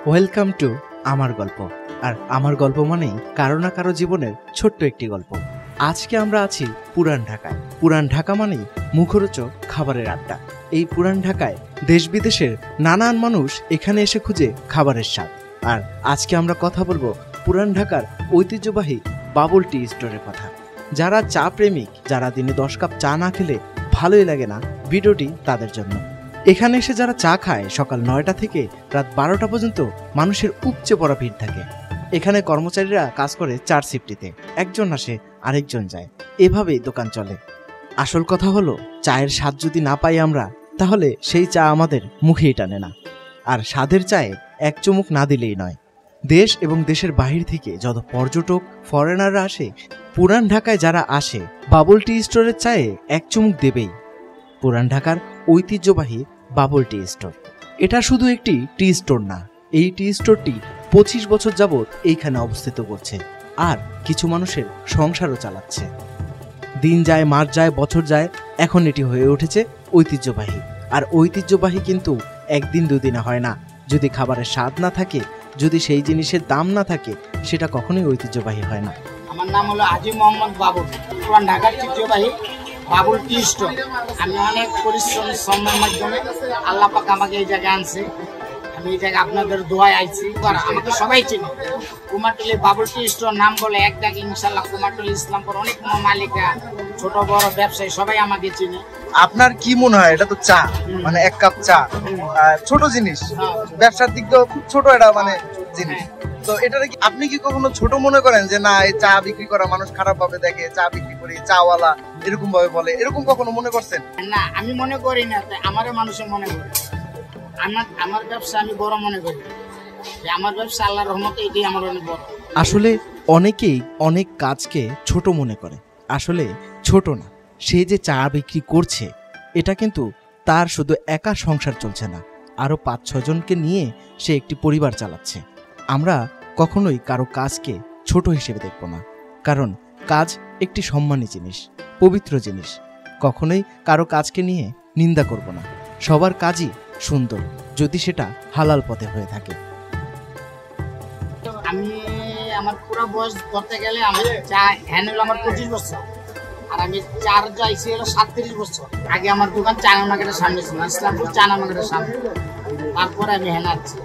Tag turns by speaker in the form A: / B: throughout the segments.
A: Welcome to আমার গল্প। আর আমার গল্প মানেই কারো না কারো জীবনের ছোট্ট একটি গল্প। আজকে আমরা আছি পুরান ঢাকায়। পুরান ঢাকা মানেই মুখরোচক খাবারের আড্ডা। এই পুরান ঢাকায় দেশ বিদেশের নানান মানুষ এখানে এসে খুঁজে খাবারের স্বাদ। আর আজকে আমরা কথা বলবো পুরান ঢাকার ঐতিহ্যবাহী বাবুল টি স্টোরের কথা। যারা চা প্রেমিক, যারা দিনে 10 কাপ চা না খেলে ভালোই লাগে না, ভিডিওটি তাদের জন্য। এখানে এসে যারা চা খায় সকাল 9টা থেকে রাত 12টা পর্যন্ত মানুষের উপচে পড়া ভিড় থাকে। এখানে কর্মচারীরা কাজ করে 4 শিফটিতে, একজন আসে আরেকজন যায়, এভাবেই দোকান চলে। আসল কথা হলো, চায়ের স্বাদ যদি না পাই আমরা, তাহলে সেই চা আমাদের মুখেই টানে না। আর স্বাদের চায়ে এক চুমুক না দিলেই নয়। দেশ এবং দেশের বাহির থেকে যত পর্যটক ফরেনাররা আসে, পুরান ঢাকায় যারা আসে বাবুল টি স্টোরের চায়ে এক চুমুক দেবেই। পুরান ঢাকার ঐতিহ্যবাহী বাবুল টি স্টোর। এটা শুধু একটি টি স্টোর না, এই টি স্টোরটি 25 বছর যাবৎ এইখানে অবস্থিত করছে, আর কিছু মানুষের সংসারও চালাচ্ছে। দিন যায়, মাস যায়, বছর যায়, এখন এটি হয়ে উঠেছে ঐতিহ্যবাহী। আর ঐতিহ্যবাহী কিন্তু একদিন দুদিনে হয় না। যদি খাবারের স্বাদ না থাকে, যদি সেই জিনিসের দাম না থাকে, সেটা কখনোই ঐতিহ্যবাহী হয় না।
B: আমার নাম হলো আজি মোহাম্মদ বাবুল, পুরান ঢাকার ঐতিহ্যবাহী বাবুল টি স্টোর। আমি অনেক পরিশ্রম শ্রমের মাধ্যমে আল্লাহ পাক আমাকে এই জায়গায় আনছে। আমি এই জায়গায় আপনাদের দোয়ায় আইছি। আমাকে সবাই চিনি। কুমারটুলি বাবুল টি স্টোর নাম বলে এক ডাক ইনশাল্লাহ কুমারটুলি ইসলামপুর অনেক মালিকা, ছোট বড় ব্যবসায়ী সবাই আমাকে চিনি।
C: আপনার কি মনে হয়, এটা তো চা, মানে 1 কাপ চা ছোট জিনিস, ব্যবসার দিক দিয়েও খুব ছোট এটা মানে জিনিস। তো এটা কি আপনি কি কখনো ছোট মনে করেন যে না, এই চা বিক্রি করা মানুষ খারাপ ভাবে দেখে, চা বিক্রি করি চাওয়ালা এরকম ভাবে বলে, এরকম কখনো মনে করছেন?
B: না, আমি মনে করি না। আমারও মানুষের মনে করে আমার ব্যবসা আমি বড় মনে করি। আমার ব্যবসা আল্লাহর রহমতে এটাই আমার অনেক বড়।
A: আসলে অনেকেই অনেক কাজকে ছোট মনে করে। আসলে ছোট না, সে যে চা বিক্রি করছে, এটা কিন্তু তার শুধু একা সংসার চলছে না, আরো 5-6 জনকে নিয়ে সে একটি পরিবার চালাচ্ছে। আমরা কখনোই কারো কাজকে ছোট হিসেবে দেখব না, কারণ কাজ একটি সম্মানী জিনিস, পবিত্র জিনিস। কখনোই কারো কাজকে নিয়ে নিন্দা করব না। সবার কাজই সুন্দর, যদি সেটা হালাল পথে হয়ে থাকে।
B: আমি আমার পুরো বয়স ধরতে গেলে আমার চা হ্যান্ড হলো আমার 25 বছর, আর আমি চার যাইছি হলো 37 বছর। আগে আমার দোকান চায়না মার্কেটের সামনে ছিল, ইসলামপুর চায়না মার্কেটের সামনে। তারপরে আমি হ্যান্ড আছি।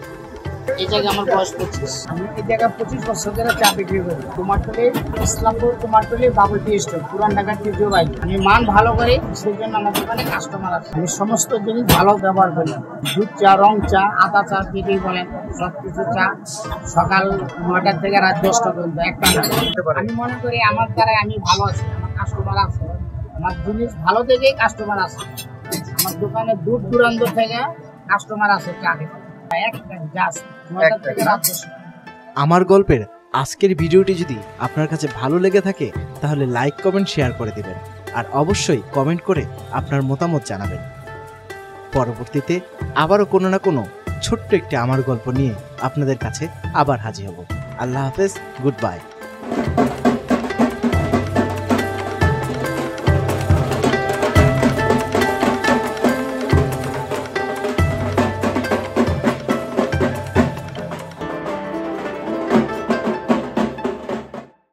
B: এই জায়গায় আমার বয়স 25। আমি এই জায়গায় 25 বছর ধরে চা বিক্রি করি। কুমারটুলি ইসলামপুর কুমারটুলি বাবুল টি স্টোর, পুরান ঢাকার ঐতিহ্যবাহী। আমি মান ভালো করি, সেই জন্য আমার দোকানে কাস্টমার আছে। আমি সমস্ত জিনিস ভালো ব্যবহার করি। দুধ চা, রং চা, আদা চা, যেটাই বলেন সবকিছু চা সকাল 9টা থেকে রাত 10টা পর্যন্ত একটা। আমি মনে করি আমার দ্বারাই আমি ভালো আছি, আমার কাস্টমার আছে, আমার জিনিস ভালো থেকেই কাস্টমার আছে। আমার দোকানে দূর দূরান্ত থেকে কাস্টমার আছে চা খেতে।
A: আমার গল্পের আজকের ভিডিওটি যদি আপনার কাছে ভালো লেগে থাকে, তাহলে লাইক, কমেন্ট, শেয়ার করে দিবেন। আর অবশ্যই কমেন্ট করে আপনার মতামত জানাবেন। পরবর্তীতে আবারও কোনো না কোনো ছোট্ট একটি আমার গল্প নিয়ে আপনাদের কাছে আবার হাজির হব। আল্লাহ হাফেজ, গুড বাই।